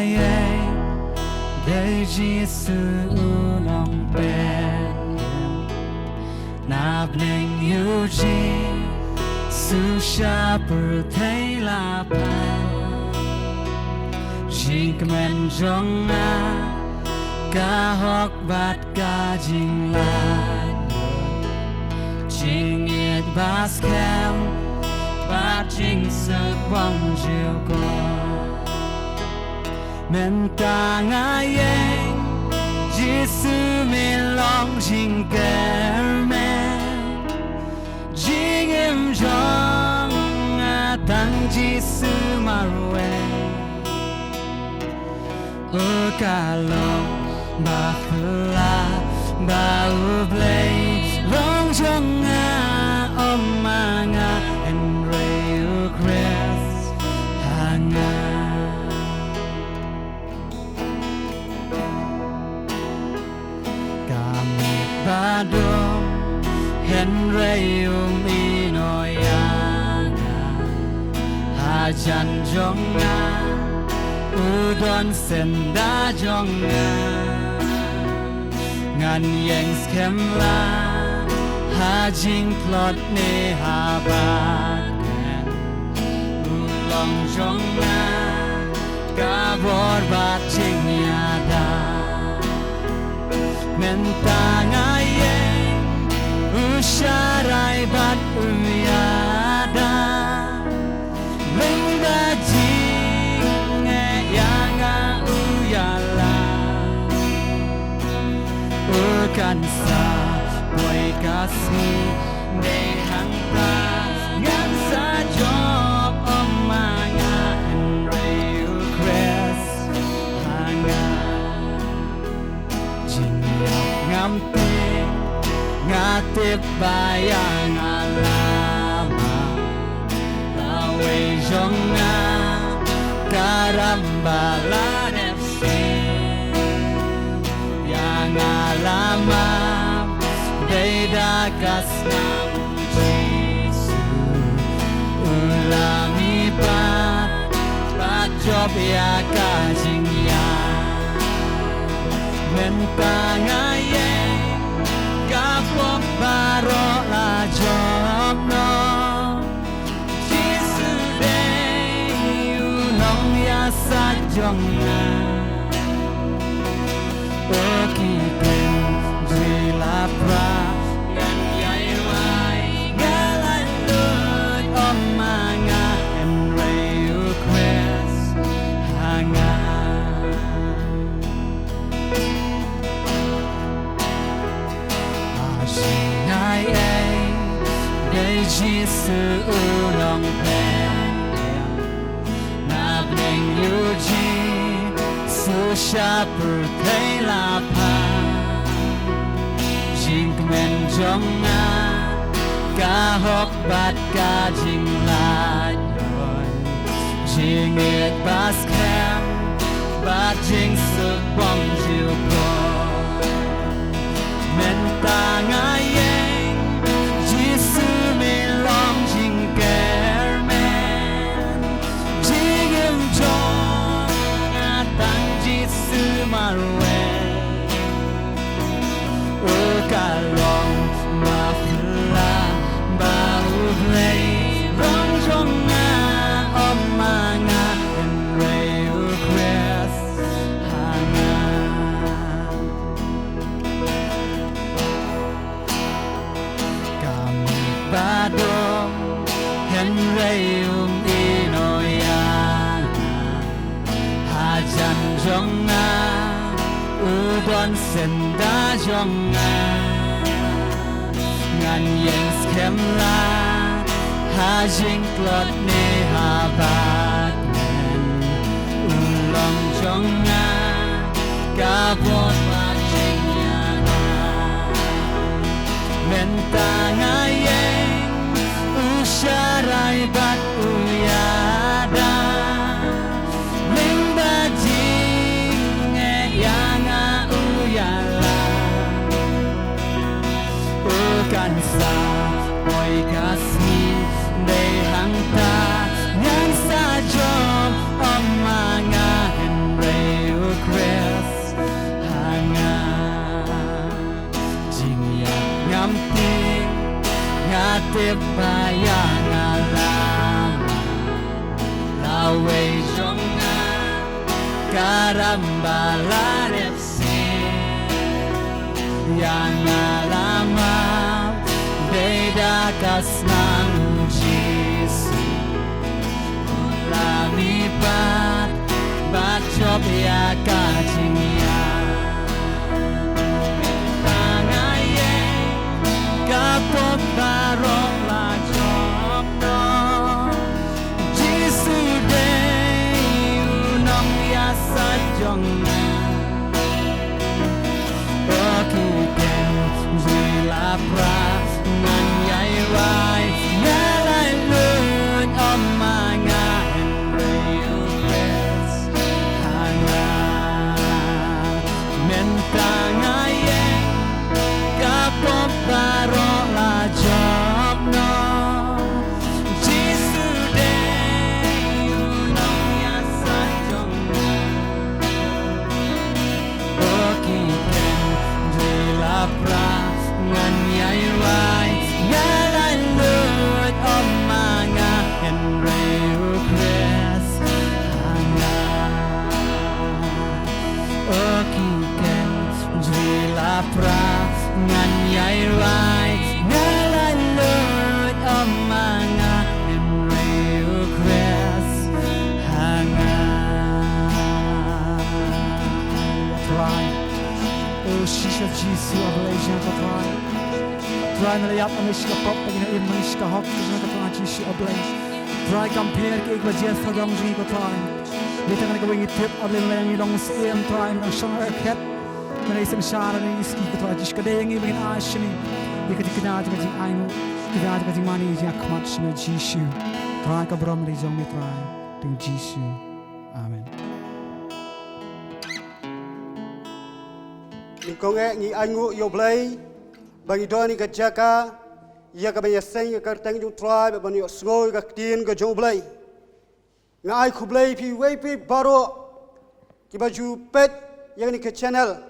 ye để Jesus Umlong bên nạp nên yêu chi su sha bờ thấy là pa chỉ cần jong ca học bát ca jing lại jingduwai skhem bát jing sự quang chiều qua men ta ngài Jesus Umlong jing jing jong tang Jesus marwe o ca long ba Phah ba U Blei long jong Umlong and U Christ baroh Henry inoyanga hajan jonga udon senda jonga ngan yang skhem la hajing plot ne habat Umlong jonga khubor bat jingiada men ngài usharai bat uyada lingda jingiaseng uyala ukansa boy kasih nehang ta ngan sa job omanga Henry U Christ ngatip bayang alama lawe jonga karambala nefsi yang alama beda kasnam Jesu ulami bat job ya kajingya mentangaya kapok baroh la job no Jesus day unong ya sa jong o kipen jila pra ngan Jaiaw galan lut omanga Henry U Christ hanga Jesus Umlong bên nạp nên yêu chi su sha bờ thấy là pa jing men jong ca học bát ca jing lại jingduwai skhem bát jing sự quang chiều qua men ta ngài long ma Phah ba U Blei long jong Umlong Henry U Christ baroh Henry inoyanga hajan jonga udon senda jonga ngan yang skhem la hajing plot ne habat Umlong jonga khubor bat jingiaseng bynta usharai bat uyada lingda jingiaseng uyala ukansa boy kasih nehang ta ngan sa job omanga Henry bayang alam lawe jonga karambalan yang alamat beda kasnang Yesus ulami bat job ya kajingnya tangaye kapok baroh la job no Yesus dei unong ya sajong nan yai rai nalai lun omanga enreus hanga mentanga ye kapok baroh la job no Jesu dei unong ya sajong okiken dila pra ngan yai rai nalai lut omanga enreu kres hanga okiken jila pra ngan yai rai nalai lut omanga enreu kres hanga try oh shisha jisu ablation to try Try na layap ang iska pop pag inaim ng iska hop kasi nakatanga si U Blei. Try compare kay ikwajes hagam jing ko try. Dito ka nagawing itip alin lang ilong skem try ang siyang arket. Na isang syara ng iski ko try. Jiska dayang ibigin asya ni. Ika di kinati ka jing aino. Kinati ka jing mani jing akmat siya na Jishu. Try ka brom rin jong mi try. Ting Jishu. Amen. Ningkong ngi angu U Blei. Bagi doa ni kerjaka, ia kebanyakan kerteng U Trai, bagi sngoi ktien ke U Blei. Ngai khubor kiwei baroh, kibaju peit yang ni ke channel.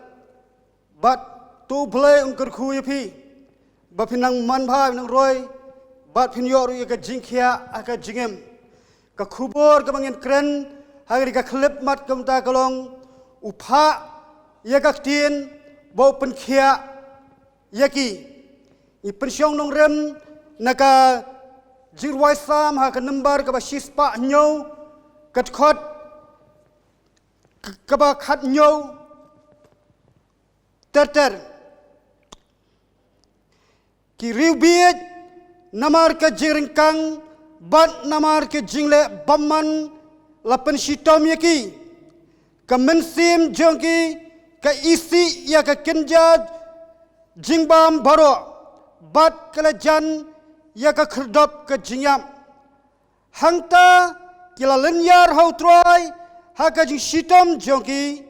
Bat tu Blei kyrkhu pi, bapinang manbha nang roy, bat pinyor ia ke jingiaseng ke jingem. Ke khubor ke bangin keren, hari ke klip mat kemta kalong, Phah ia ke ktien, bau Pynkhiah yaki ipensyong nong rem naka jingduwai sam ha kanambar ka basispa nyo katkhot ka ba khat nyo ter ki riubiet namar ka jiringkang bat namar ka jingle bamman lapen shitom yaki ka mensim jongki ka isi ya ka kenjad jingbam baroh bat kelajan ya ka khrdop ka jingyam hangta kila lenyar hau trai ha ka jing shitom jongki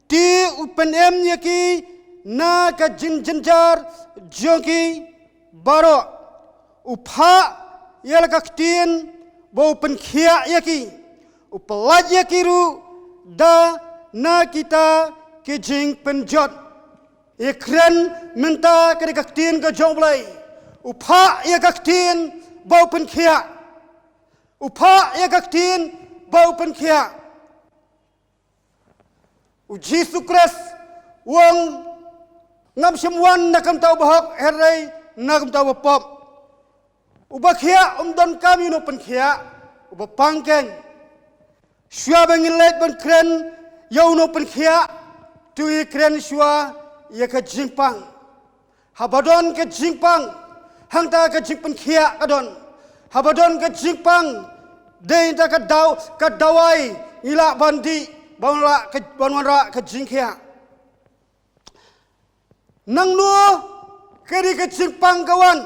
ti upen em yaki na ka jinjar jongki baroh Phah ya ka ktien bo Pynkhiah yaki upelaj yaki ru da na kita ke jing penjot Ikren minta ke ktien ke U Blei. Phah ia ktien bau Pynkhiah. Phah ia ktien bau Pynkhiah. Jesu Christ wong ngam semwan nakam tau bahak herai nakam tau bapop. Ubakhia don kami no Pynkhiah ubapangkeng. Syua bangilait ban kren yau no Pynkhiah tu ikren syua ia ke jingpang, habadon ke jingpang, hangta ke jing Pynkhiah kadon, habadon ke jingpang, deinta ke dawai, ila bandi, banwanra ke jingkiah. Nang nuo keri ke jingpang kawan,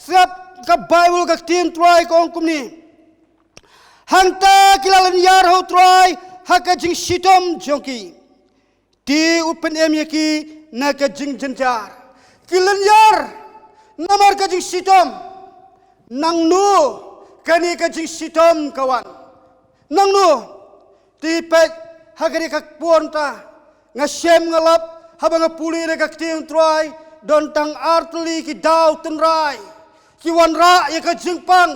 siap ke Bible ke ktien trai kong kumni, hangta kilalan yar hau trai, haka jing shitom jongki, di upen em yaki. Na ka jing jenjar kilanyar namar ka jing sitom nang nu kani ka jing sitom kawan nang nu ti peit hagari ka ponta nga shem ngalap habang puli re ka ktien trai don tang artli ki daw tenrai kiwan ra ya ka jingpang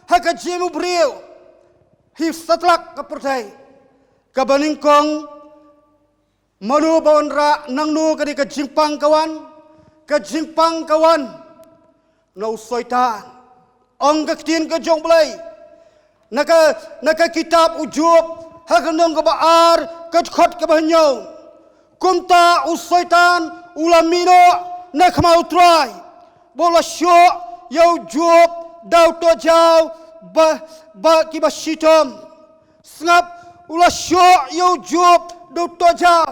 ha ka jimu brio hi satlak ka pertai ka baningkong manu bawan ra nangnu ka di ka jingpang kawan na usoitan ong ka ktien ka jong Blei naka kitab ujub ha ka nong ka baar ka khot ka banyo kumta usoitan ulamino na kama U Trai bola syo yau jub dau to jau ba ki ba shitom snap ula syo yau jub dau to jau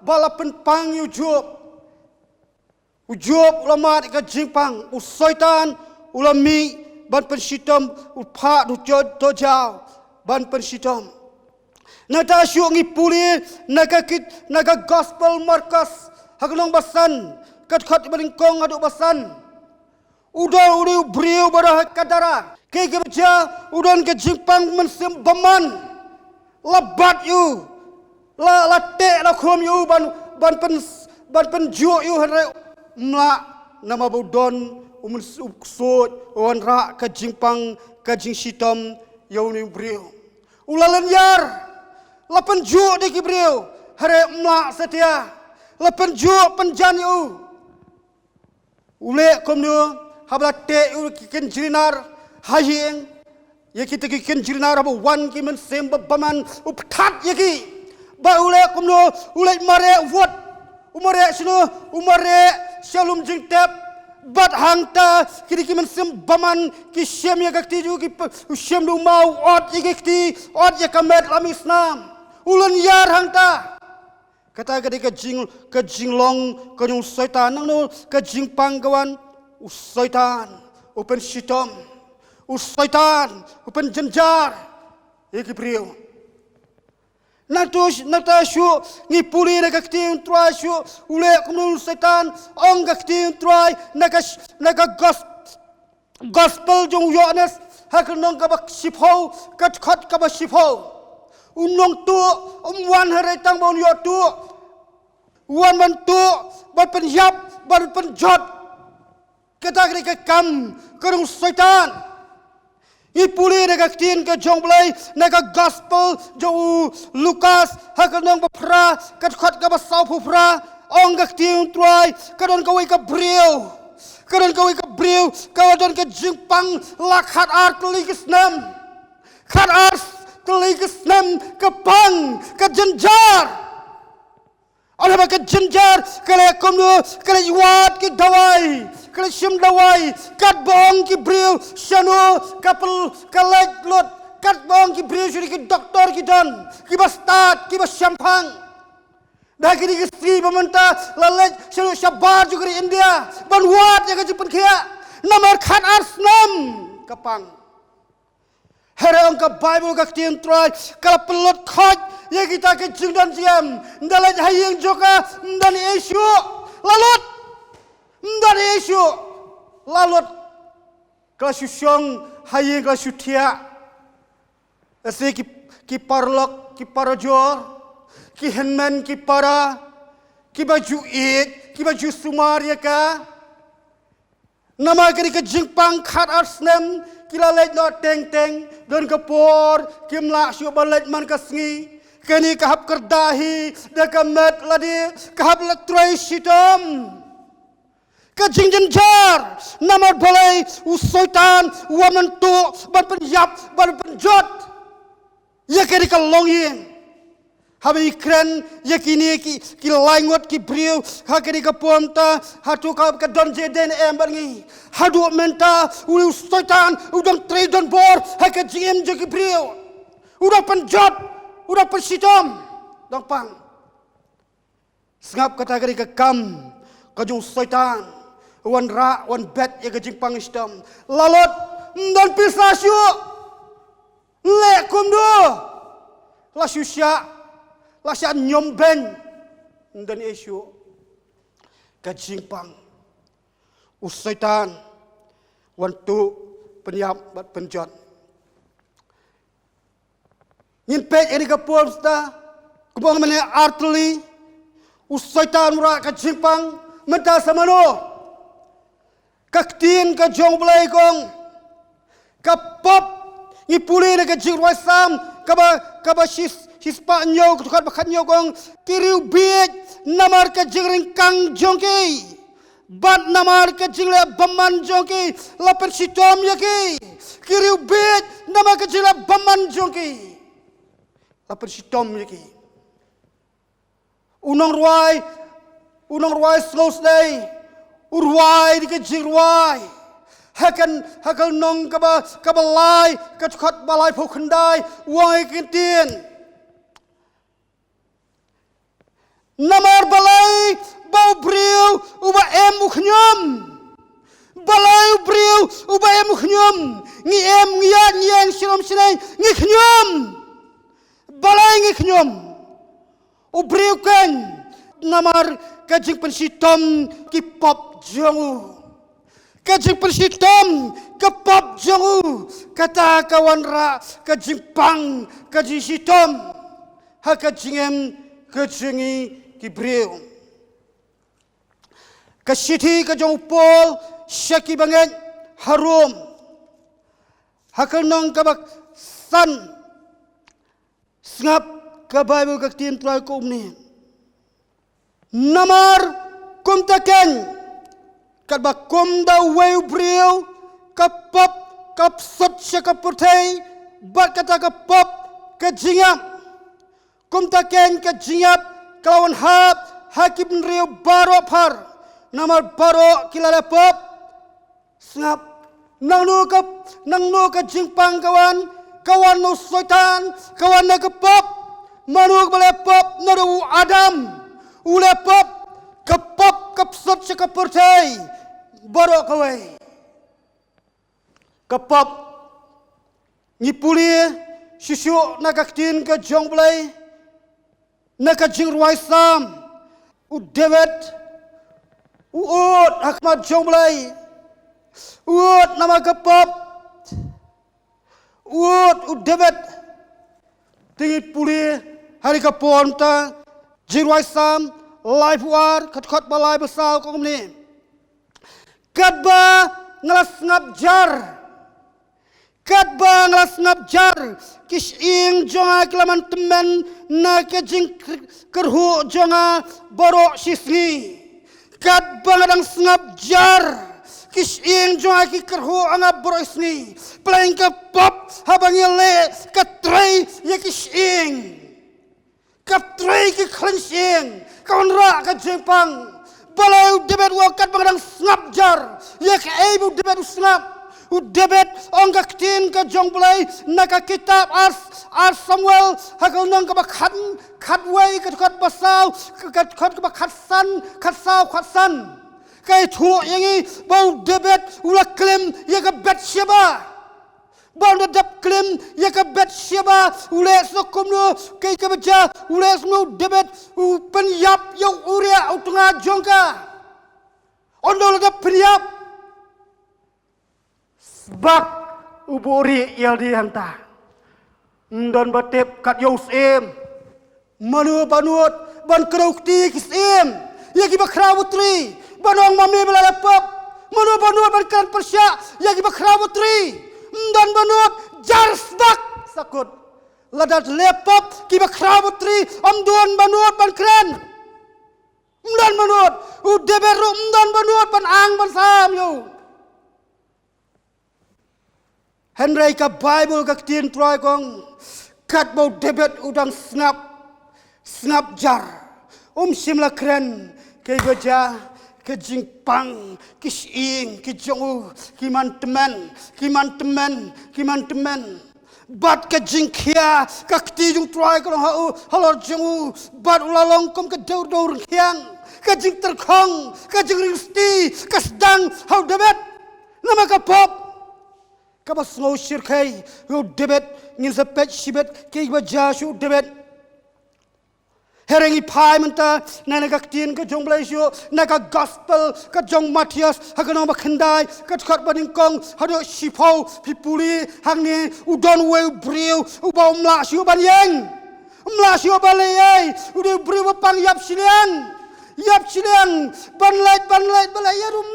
bala penpang yu jub ujub ulama ka jingpang usoitan ulami ban penshitom upha du to jau ban penshitom nata syu ngi puli naga gospel markas hagnong Basan kat khat balingkong adu Basan udol uri briu barah kadara ke kerja udon ke jingpang mensim baman labat yu la te la khom yu ban pen ju yu hare mla nama budon sot wan ra ka jingpang ka jing sitom yu ni briu ulalan yar la pen ju de ki briu hare mla setia la pen ju penjan yu ule kom nu habla te ul kiken jirinar hayeng ye kita kiken jirinar habu wan ki men sem baman upthat ye ki ba ule kumno ule mare vot umare sino umare shalom jingtep bat hangta kiri ki men sem baman ki shem ye gakti ju ki shem du mau ot ye gakti ot ye kamet lam islam ulen yar hangta kata ka jinglong ka nyung setan nang no ka jingpang kawan usaitan open shitom usaitan open jenjar iki priu nata shu ni puli na kakti Trai shu ule kumul setan ong kakti Trai naga gospel jong yones haknong ka bak sipho kat khat ka bak sipho unong tu wan hare tang bon yo tu wan man tu bat pen yap bat pen jot kata ke kam kerung setan ipuli nega ktien ke jong Blei nega gospel jo Lukas hakanong bapra kat khat ka basau phupra ong ka ktien Trai kadon ka wei ka briu kadon ka jingpang lakhat art ligisnam khat art ligisnam ka pang ka jenjar oleh baka jenjar kale komno kale iwat ki dawai kale shim dawai kat bong ki briu shano kapel kale lot kat bong ki briu shuri ki doktor ki don ki bastat ki basyampang dah kini ki sri pementa lalaj shano shabar juga di India ban wat ya ka Pynkhiah namar khat arsnam kapang hera angka Bible ka ktien Trai kala pelot khaj ya kita ke jingdan siam ndalan hayeng joka ndan Yesu lalut ndan Yesu lalut kala syong hayeng kala syutia ase ki parlok ki parajor ki henman ki para ki baju id ki baju sumar ya ka nama kari ke jingpang khat arsnem kila lej no teng don kapor kimla syu balet man ka sngi kani kahap kerdahi dekamet ladi kahap letrai sitom kajingjenjar namar balai usoitan wamantu ban penyap ban penjot ya kari kalongin habi kren ya kini ki langot ki briu ha kari ka pomta hatu ka don jeden embangi hadu menta usoitan udang tre don bor ha ka jim je ki briu udah penjot udah persitom dongpang sngap kata kari ke kam kajung setan wan ra wan bet ya ke jingpang istom lalot dan pisasyu le kumdo la syusya la sya nyomben dan isu ke jingpang usaitan wan tu penyap bat penjot Yin peit ini kapur sta, kubang mana artli, usaitan mura ka jingpang menta samano. ktien ka jong Blei kong ka pop ni puli na ka jingduwai sam ka ba shispa nyo ka ba khat nyo kong kiriu biet namar ka jingringkang jongki bat namar ka jingle baman jongki lapen sitom yaki kiriu biet namar ka jingle baman jongki lapen sitom yaki unong ruai slow day urwai di ka jingduwai hakal nong kabalai kachkot balai phukhandai wai ktien namar balai bau briu uba em ukhnyum balai briu uba em ukhnyum ngi em ngiat ngiang silom sinai ngi khnyum balai ngi khnyum ubriu kan namar kajing pensitom ki pop jongu kajing pensitom ke pop jongu kata kawan ra kajing pang kajing sitom ha kajing em kajingi ki briu kasiti kajong pol syaki banget harum hakal nong kabak san sngap kabai ka tim trai ko ni namar kum taken kabak kum da weu briu kapop kapsot syakapurtai bat kata kapop kajingap kum taken kajingap kelawan hab hakim riu baroh par namar baroh kilala pop sngap nang nu ka jingpang kawan nu soitan kawan na ka pop manu bale pop naru adam ule pop ka pop kapsot sa kapurtai baroh kawai ka pop ngipuli sisu na ktien ka jong Blei na ka jingduwai sam u David uot hakmat jong Blei uot nama ka pop uot u David tingit puli hari ka ponta jingduwai sam live war khat balai besar ko ni kadba ngalas ngap jar kadba ngalas ngap jar kis ing jonga kelaman temen na ke jing kyrkhu jonga baroh sisngi kadba ngadang sngap jar kis ing jonga ki kyrkhu anga baroh sisngi plain ka pop habangile ka trai ya kis ing ka trai ki khlensing kawan ra ka jingpang balai David wakat bangadang sngap jar ya ka ibu David sngap David ong ka ktien ka jong Blei na ka kitab ar Samuel hakal nang ka khatwei ka khat basau ka khat khatsan kai thu yangi bau David ula klem ya ka Bathsheba bau dap klem ya ka Bathsheba ule sokum no kai ka baca ule semua David penyap yang uria utunga jongka ondol dap penyap bak uburi yaldi hanta ndon batep kat yosem manu banut ban kraukti kisem yagi bakrawutri banong mami belalapap manu banut ban kan persya yagi bakrawutri ndon banut jarsbak sakut ladat lepap ki bakrawutri amduan banut ban kran ndon banut udeberu ndon banut ban ang ban sam yo Henry ka Bible ka ktien trai kong kat bau David udang snap jar simla kren ke baja ke jingpang kis ing ki jongu kiman temen bat ke jingkhia ka ktijung trai kong halor jongu bat ulalong kom ke daur khiang ka jing terkhong ka jing ringsti ka sedang hau David nama ka pop kabas ngau shirkai hu David ngin sepet shibet ke baja shu David herengi pai menta nana ka ktien ka jong Blei shu na ka gospel ka jong Matius hakanong bakhandai ka khat baningkong hado shipau pipuli hangni udon we briu ubau mla shu banyeng mla shu balei ude briu pang yap silian yap Shillong banlait ya rum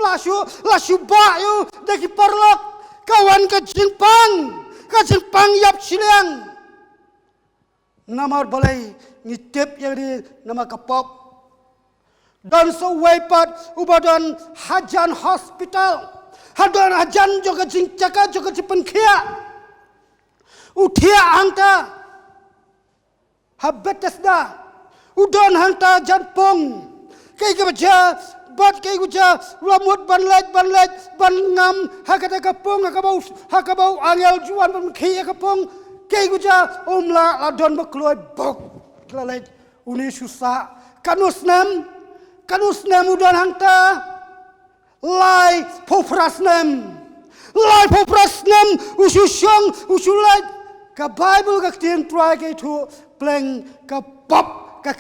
lasu ba yu daki parlok kawan ka jingpang yap Shillong namar balai ngitip yang di nama kapop dan sewaipat ubadan hajan hospital hadan hajan juga jingcaka juga Pynkhiah utia angta habetes dah udan hangta janpong kai kebaca bat kai guja lamut banlait ban ngam hakata kapong hakabau angel juan Pynkhiah kapong kai guja umla ladon bakloi bok lalai uni susah kanus nem udan hangta lai popras nem ususyong usulai ka Bible ka ktien try ke tu pleng ka pop ka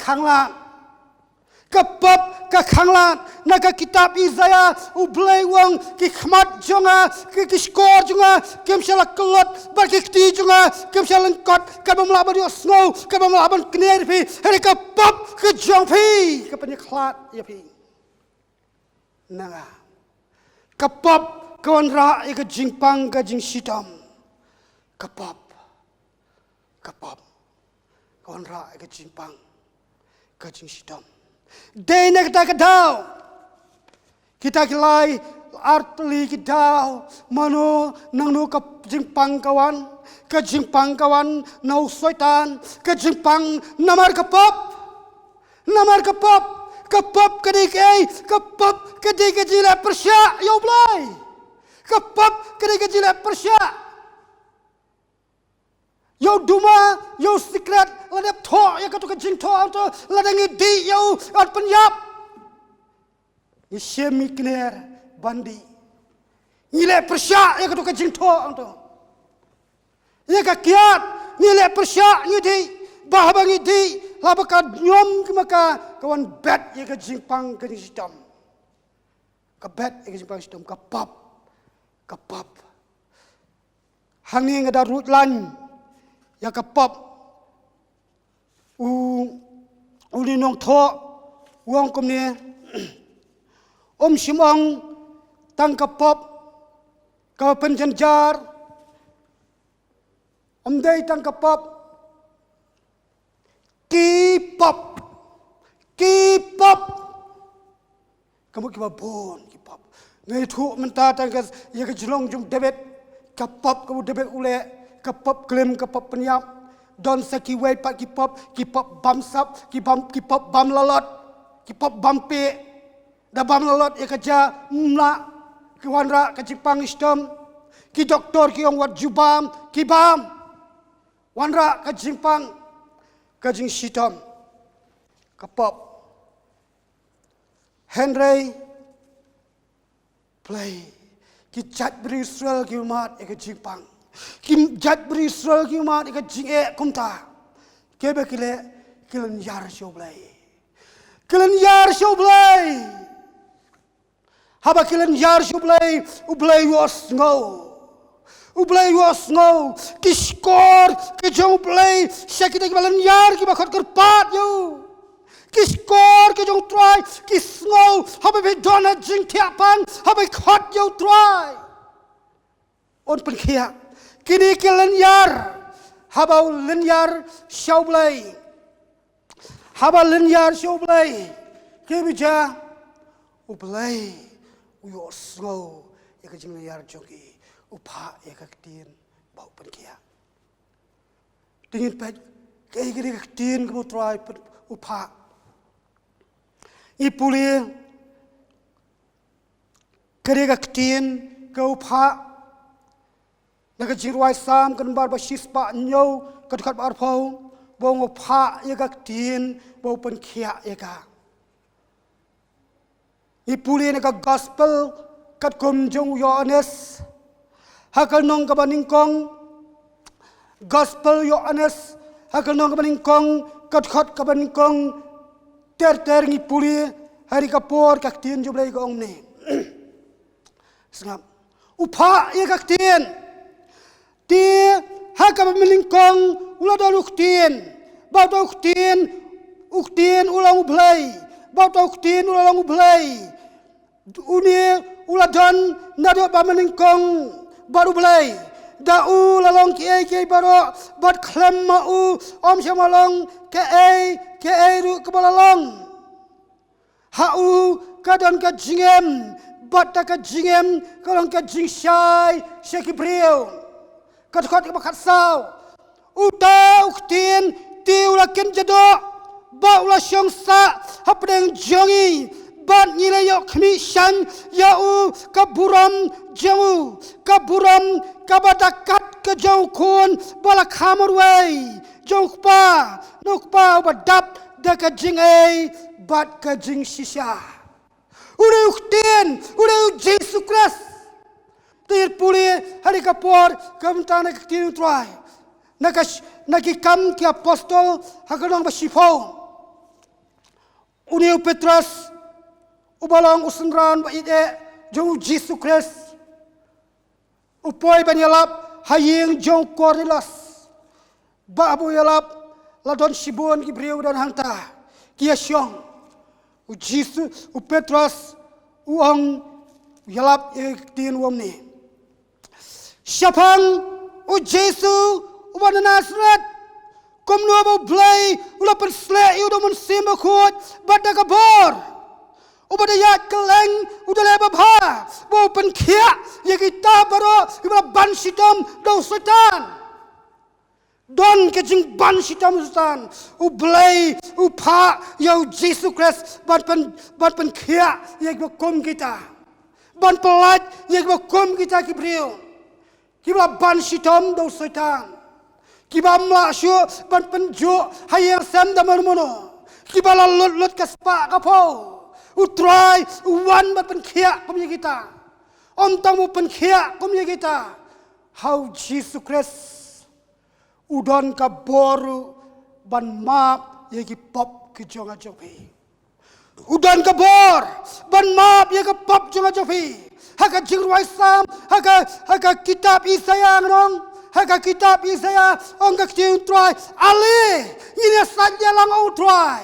khangla na ka kitab Jaiaw U Blei wang ki khmat jonga ki skor jonga kem sala klot ba ki kti jonga kem sala kot ka bamla ba dio snow ka bamla ban kine phi hari ka pop ka jong phi ka pani khlat ya phi nanga ka pop kawan ra ka jingpang ka jing sitam ka pop kawan ra ka jingpang ka jing sitam day na kita kedau kita kilai artli kedau mano nangnu ka jingpang kawan nau soitan ka jingpang namar kapop kedik jila persya U Blei kapop kedik jila persya Yo duma, yo secret, ladap thok, ya katu kajing thok tu, ladangi di yo at penyap. Ni semi kiner bandi. Nilai persya, ya katu kajing thok tu. Ya kakiat, nilai persya ni di, bahabangi di, labaka nyom maka kawan bet ya kajing pang kajing sistem. Kabet ya kajing pang sistem, kapap. Hangi ngada rut lan. Ya kapop ulinong tho wong komne simong tang kapop ka penjanjar dei tang kapop kipop kamu kibabon kipop ngai thu menta tang ya ke Shillong jum debet kapop kamu debet ule kapop klaim kapop penyap don sa kiwei pat kipop bam sap kipop bam lalot kipop bam pe da bam lalot ya kerja mla kiwanra ka Jipang istem ki doktor ki ong wat jubam ki bam wanra ka Jipang ka jing sitam kapop Henry play ki chat Israel ki umat ya ka Jipang Kim jat berisrael ki umat ikat jinge kumta. Kebe kilen yar U Blei. Haba kilen yar U Blei was snow. Kiskor ke jong Blei sakita ki balan yar ki bakot kerpat yo. Kiskor ke jong try kisnow haba be dona jing tiapan haba khot yo try. On Pynkhiah kini kilen yar habau linyar U Blei kibija U Blei uyo snow ya ka jing yar jogi upha ya ka ktien bau Pynkhiah dingin pet kai ka ktien ko try upha ipuli kare ka ktien ka upha Naga jingduwai sam kan bar ba shispa nyo kat bar phau bong pha ya ka ktien bo Pynkhiah ya ka ipuli na ka gospel kat kum jong Yohanes hakal nong ka baningkong gospel Yohanes hakal nong ka baningkong kat ka baningkong ter ngipuli hari ka por ka ktien U Blei ka ong ne sngap upha ya ka ktien Ti hakap melingkong uladol uktien, baut uktien ulang U Blei, bau tau ktien ulang U Blei. Uni uladon nado bamaningkong baru Blei. Dau lalong kiwei baroh bat klem mau om syamalong kiwei ru kebalalong. Hau kadon ka jingem bat ka jingem kalong ka jingshai sekibriu. Kat bakat sao. Uta ktien ti ula ken jadok ba ula syongsa hapdeng jongi ban nilayok kmishan yau kaburam jamu kaburam kabadakat ke jauh kun bala kamarway jauh pa nukpa badap daka jingai bat ka jing shisha udah uktin udah Yesus Kristus tir puli hari kapor kamtana ktien U Trai nakikam ki apostol hakanong basipau uniu Petrus ubalang usenran ba ide jong Yesus Kristus upoi banyalap haying jong Cornelius ba abu yalap ladon sibon kibriu dan hanta kia syong U Yesus U Petrus uang yalap tin wamni syapang U Yesus Uban Nazareth, komno bau Blei, ula perslek iu domun simba kut, bada kabor. Uban ayat keleng, udah leba Phah, bau Pynkhiah, ya kita baroh, iba ban sitam dau setan. Don kejing ban sitam setan, U Blei, U Phah, ya Yesus Kristus, ban Pynkhiah, ya iba kum kita. Ban pelat, ya iba kum kita kibriu. Iba ban sitam dau setan. Kiba mlasyo ban penjo hayang sam damar mono kiba lut kaspa kapo U Trai wan ban Pynkhiah kumya kita om tamu Pynkhiah kumya kita how Jesus Christ udon ka boru ban map yagi pop ki jonga jopi udon ka bor ban map yagi pop jonga jopi haka jingduwai sam haka kitab Isaya nong haka kitab Isaya ongka ktien U Trai ali ini saja lang U Trai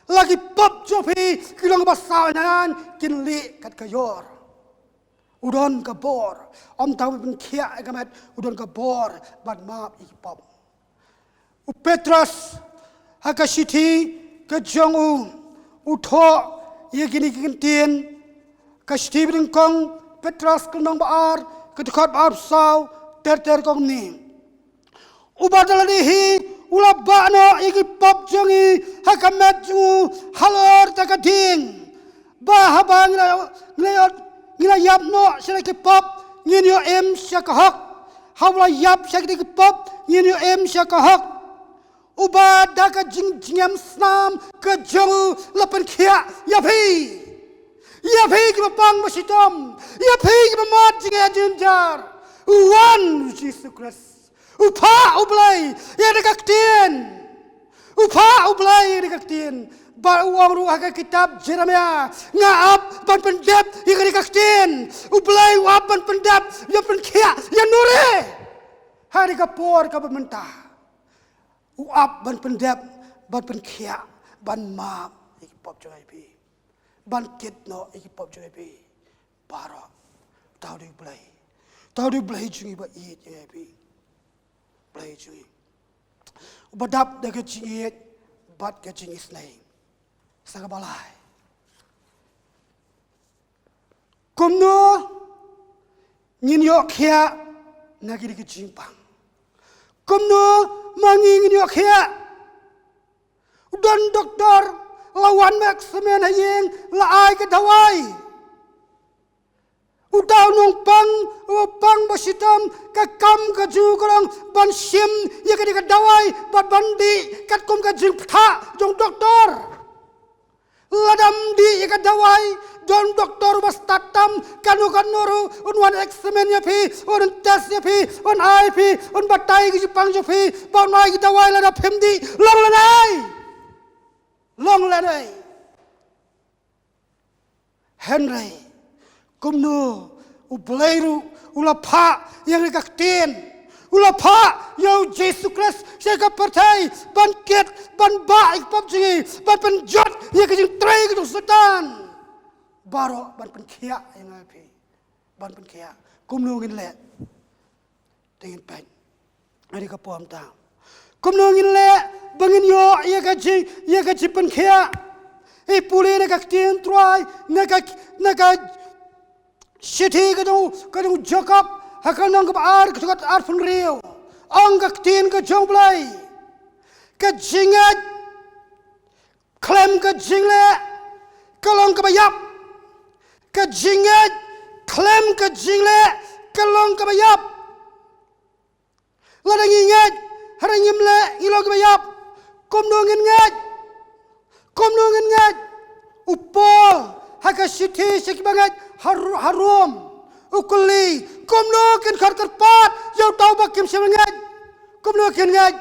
lagi pop jopi kilong basanan kinli kat kayor udon kabor om tahu Pynkhiah kamet udon kabor ban map I pop U Petrus haka siti ke jong U tho ye gini ktien ka siti bringkong Petrus kenong baar kedekat baar sau ter kong ni ubadalanihi ulabano igi pop jongi hakamet ju halor takading bahabang ngila yapno sila ki pop nginyo em syakahok hawla yap syakdi ki pop nginyo em syakahok ubadaka jingiam snam ke jongu lapan kia yapi ki bapang basitom yapi ki bamat jingia jinjar Uwan Yesus Kristus, Phah U Blei, ya dekat ktien, Phah U Blei dekat ktien, bar uang ruah ke kitab Jeremia, ngap ban pendap ya dekat ktien, U Blei wap ban pendap ya Pynkhiah ya nure, hari kapor ka bynta, uap ban pendap ban Pynkhiah ban map ikipop jangai pi, ban kitno ikipop jangai pi, baroh tahu di Blei. Tahu dia Blei jungi ba iit ya bi. Blei jungi. Badap da ke jingiet bat ke jingiseng. Sangbalai. Kumno ngin yok khia nagi di ke jingpang. Kumno mangi ngin yok khia. Udan doktor lawan mek semen hayeng laai ke dawai. Udaw nung pang basitam kakam kaju korang ban sim ya kadi kadawai bat bandi kat kum kajing pha jong doktor ladam di ya kadawai jong doktor bas tatam kanu kanuru unwan examen ya pi un test ya pi un ai pi un batai ki pang jo pi ban mai ki dawai lada phemdi long lanai Henry kumno U Blei ru ula Phah yang dekat ktien ula Phah yo Jesus Christ saya ka perthai ban ket ban ba ik pop jingi ban pen jot ye ka jing trai ka setan baroh ban Pynkhiah yang api ban Pynkhiah kum nungin le dengan pen ari ka pom ta kum nungin le bangin yo ye ka jing Pynkhiah puli na ka ktien trai na ka City kadung Jacob hakanang ar ketukat ar pun rio ang ka ktien ka jong Blei ka jingat klem ka jingle kalong ka bayap ka jingat klem ka jingle kalong ka bayap ladang ingat harangim le ilo ka bayap komdongin ngat upol haka city sekibangat harum ukuli komdongin kharpat yau tau bakim semangat komdongin ngat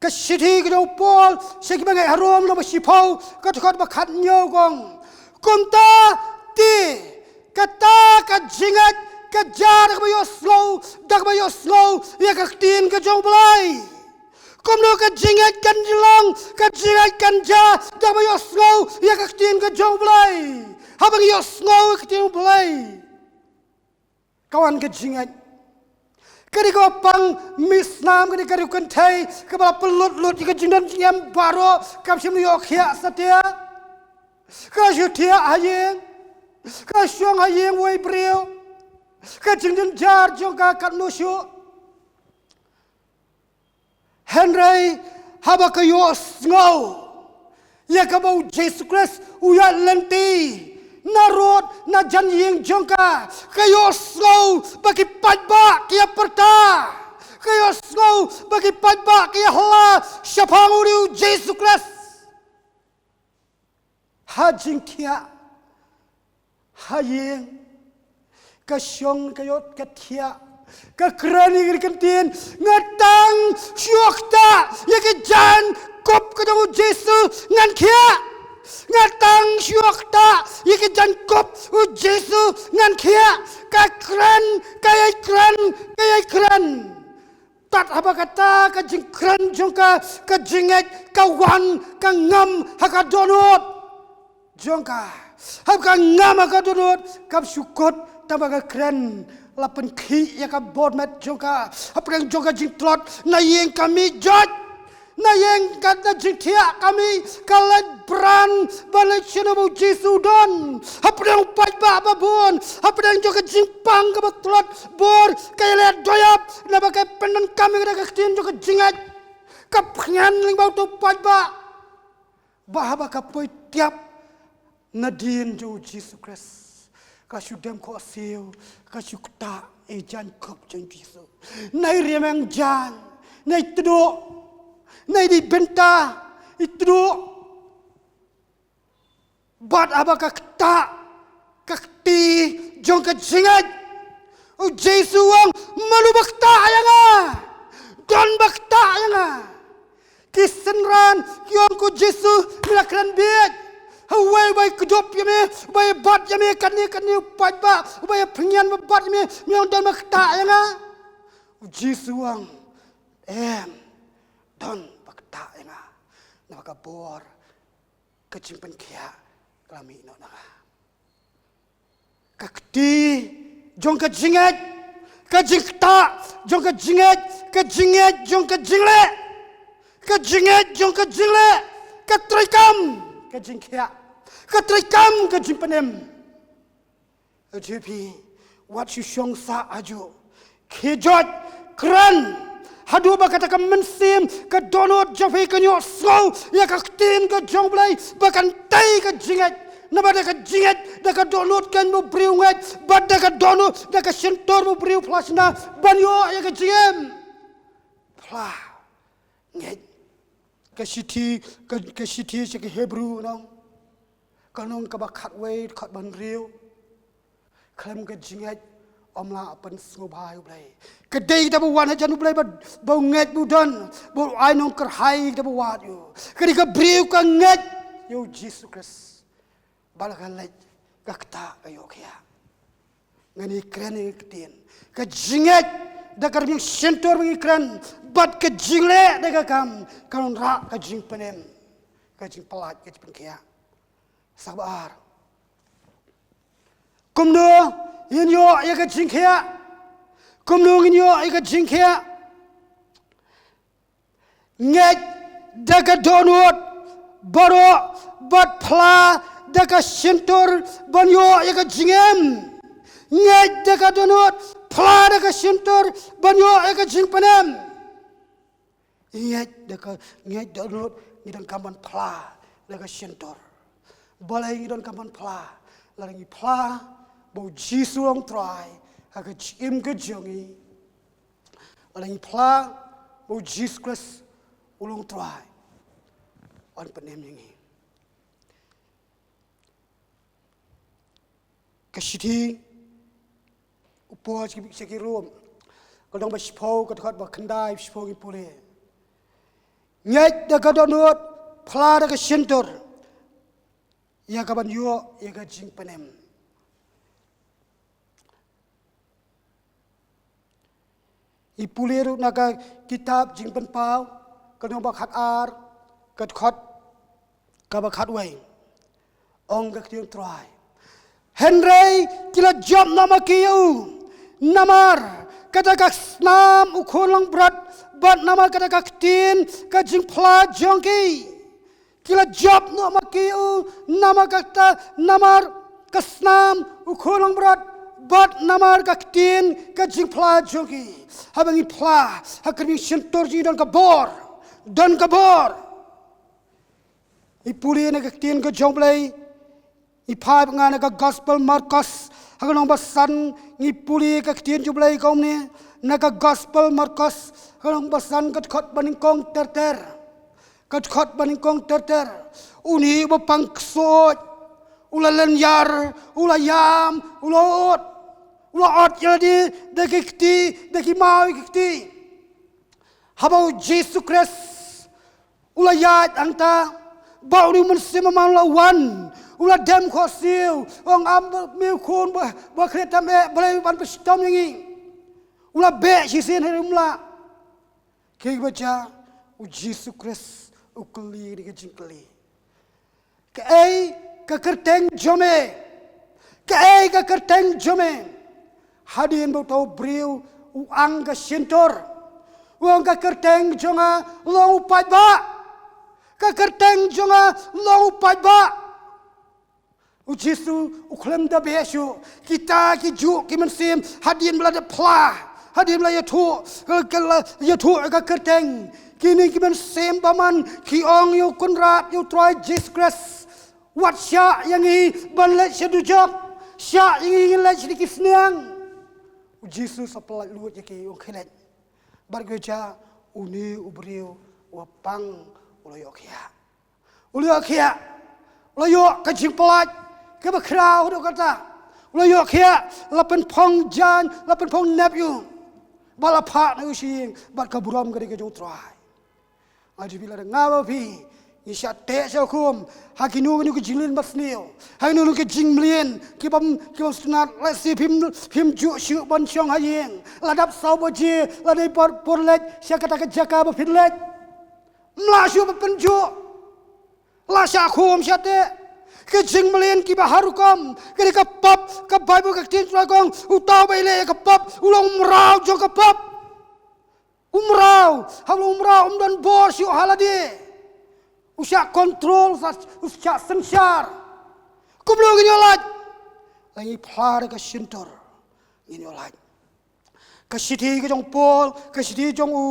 ka city ka upol sekibangat harum lo basipau ka tukar bakhat nyogong komta ti kata ka jingat ka jar ka bayo slow ya ka tin ka jong Blei komno ka jingat kan Shillong ka jingat kan ja ka bayo slow ya ka tin ka jong Blei habang yo slow ka tin Blei kawan ka jingat kari ko pang misnam kari kan thai ka ba pelut ka jingdan yam baroh kam sim yo khia satia ka jutia ayeng ka syong ayeng wei brio ka jingdan jar jong ka kat no syu Henry haba ka yo sngau ya ka bau Jesus Christ uya lenti narod na jan yeng jong ka yo sngau bagi padba kia perta ka yo sngau bagi padba kia hla syapang uriu Jesus Christ hajing tia hayeng ka syong ka yot ka tia ka krani kan tien ngatang syokta ya ka jan kop ka dong Jesus ngan kia ngatang syokta ya ka jan kop Jesus ngan kia ka kran tat apa kata ka jing kran jong ka jinget ka wan ka ngam ha ka donot jong ka ha ka ngam ha ka donot ka syukot tabaga kran lapan ki ya ka bod mat jongka apreng jongka jing trot na yeng kami jot na yeng kata jing tia kami kalat bran balai chenobu Jesu don apreng pai ba babon apreng jongka jing pang ka trot bor kailet doyap na bagai penan kami ka ktien jongka jingat ka pngan ling bau to pai ba bahaba ka poi tiap nadin jo Jesus Christ kasih dem ko siu kasih kta jan kop jan Jesu nai remeng jan nai tedo nai di bynta itu bat abaka kta kakti jong ka jingat o Jesu wang malu bakta yanga don bakta yanga kisenran kiong ko Jesu milakran biet Hawai bai kedop yame, bai bat yame kani upat ba, bai pengian bat yame, miang don makta yanga. Jesu wang, don makta yanga. Naka bor, kecing Pynkhiah kami no naka. Kakti, jong ka jingat, ka jingta, jong ka jingat, jong ka jingle, ka jingat, jong ka jingle, ka trikam, ka Pynkhiah. Ketrikam ke jimpanem. Ajepi wat syong sa aju. Kijot kran hadu ba kata ka mensim ka donot jafi ka nyo so ya ka ktien ka jong Blei bakan tai ka jingat na ba ka jingat da ka donot kan mo briu ngat ba da ka donot da ka sentor mo briu plasna banyo ya ka jingem pla ngat ka siti se ka Hebrew nong kanong kabakhat wei khat ban riu klem ka jingat omla pan sngewbha U Blei kedai da wan hajan U Blei ba nget budan bo ai nong kerhai da wat yo kadi ka briu ka nget yo Jesus Christ balakan lek ka kta ayo kya ngani krene ktien ka jingat dakar yang sentor mengikran bat ke jingle daga kam kalon ra ke jing penem ke jing pelat ke Pynkhiah sabar kumno inyo ya ke Pynkhiah kumno inyo ya ke Pynkhiah ngeit daga donut baroh bat Phah daga sentor banyo ya ke jingem ngeit daga donut Phah daga sentor banyo ya ke jing penem ngeit donut ngidon kaman Phah daga sentor balai ngidon kaman Phah larangi Phah bau jisu U Trai aga jim ke jongi larangi Phah bau jis Christ U Trai on penem ini kasiti upo seki rom kadang baspo kadang bakandai baspo ipule ngeit daga donut Phah daga sentor ya kaban yo ya ga jing penem ipule ru naga kitab jing pen pau kadang bakhat ar kadkhot kabakhat wei ong ga U Trai Henry kila job nama kiu namar kata kak snam ukhulong berat bat nama kata kak ktien kajing Phah jongki kila job nama kiu nama kata namar kasnam ukhulong berat bat namar kak ktien kajing Phah jongki habangi Phah hakrimi sentor ji don khubor ipuli na kak ktien ka U Blei Phah ngana ka gospel Marcos haganong Basan ngipuli ka ktien U Blei kaum ni na ka gospel Marcos haganong Basan katkhot baningkong terter uni ba pangsot ulalan yar ulayam ulaot jadi deki mau kiti habau Jesus Christ ulayat anta bau ni mensema lawan ulah dem khosil ong am mi khun ba kretam e balai ban pestom ngi ulah be sisin herumla ke baca u Jesus Christ u kli di jingkli ke ai ka kerteng jome hadin bo tau briu u ang ka sentor uang ka kerteng jonga long upat ba ka kerteng jonga long upat ba Ujisu uklem da besu kita kiju kimensim hadin belada Phah hadin belada yatu ka kerteng kini kimensim baman kiong yu kunrat U Trai Jesus Christ wat sya yang i banlet sedujak sya yang i let sedikit senang ujisu sapla luat yaki ung khelet bargeja uni ubriu wapang uloyokia uloyok kajing pelat keba krau do kata uloyok ya lapen pong jan lapen pong nepyu bala Phah na using bat kaburam gade ke U Trai aji bila ngawa pi isya te sa kum hakinu ni ke jinglin basnio hakinu ke jingmlien kibam sunat lesi phim ju shu ban chong hayeng ladap sauboji ladai porlet sya kata ke jaka ba finlet mlashu ba penju la sya kum sya te ke jingmlien ki baharukom ke kapap ke Bible ke tin tragong utau baile ke pap ulong umrau jo ke pap umrau umdan bor syu halade usya kontrol usya sensar kumlo ginyolat lagi Phah ke sentor ginyolat ke siti ke jong pol ke siti jong u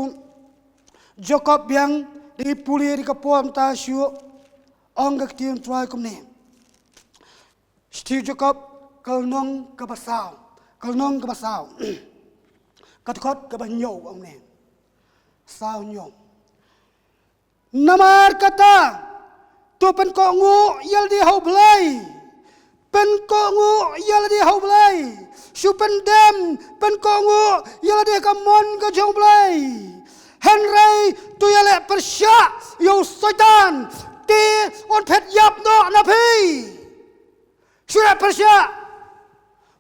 Jacob yang di puli di kapom ta syu ong ke tin Trai kumne Steve Jacob kalnong ke basau katkot ke banyo ông ne sao nyong namar kata tu pen ko ngu yal di U Blei pen ko ngu yal di U Blei su pen dem pen ko ngu yal di kamon ke U Blei Henry tu yale persya yo setan ti on phet yap no na pi Surat persya,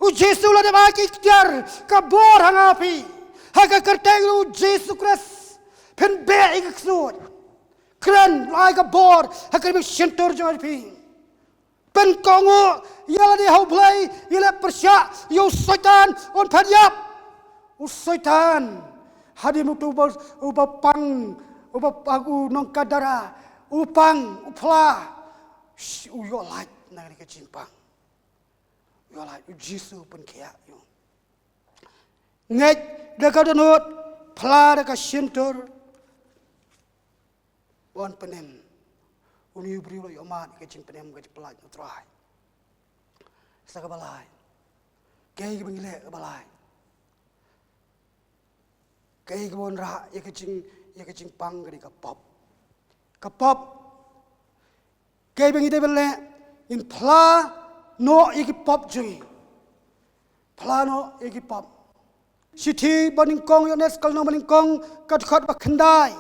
ujisu la de baki kiar kabor hangapi, haka kerteng lu Jesus Christ pen be iksud kren lai ka bor haka be sentor jong pi pen kongo yala di U Blei yala persya yo syaitan on phadiap u syaitan hadim tu upang upapagu nong kadara upang upla u yo lai na ni ka jimpang yo lai u Jesus Pynkhiah yo ngeit dekat denut pla dekat sentor on penem uni beri lo yomat ke jing penem ke pelaj U Trai sa ka balai ke bengile ka balai ke bon ra ye ke jing pang ke ka pop ke bengi de bele in pla no ye ke pop jing pla no ye ke pop Siti baning kong yo nes kal no baning kong kat khat ba khandai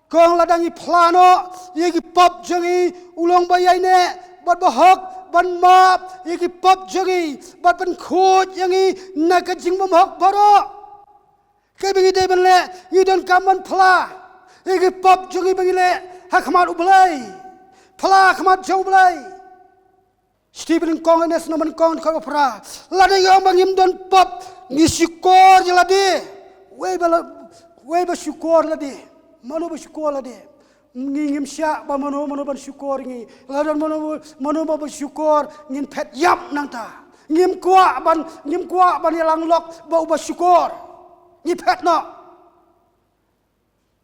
kong ladangi plano yegi pop jangi ulong bayai ne bat bahok ban map yegi pop jangi bat ban khot yangi naga jingbom hok baro ke bengi de benle you don't come on pla yegi pop jangi bengi le hakmat U Blei pla khmat U Blei Stephen kong nes no man kong ka pra ladang yo bangim don pop ni syukur je ladi we ba syukur ladi mano ba syukur ladi ngim syak ba mano ban syukur ngi ladan mano ba syukur ngin phet yap nang ta ngim kwa ban lang lok ba syukur ngi phet no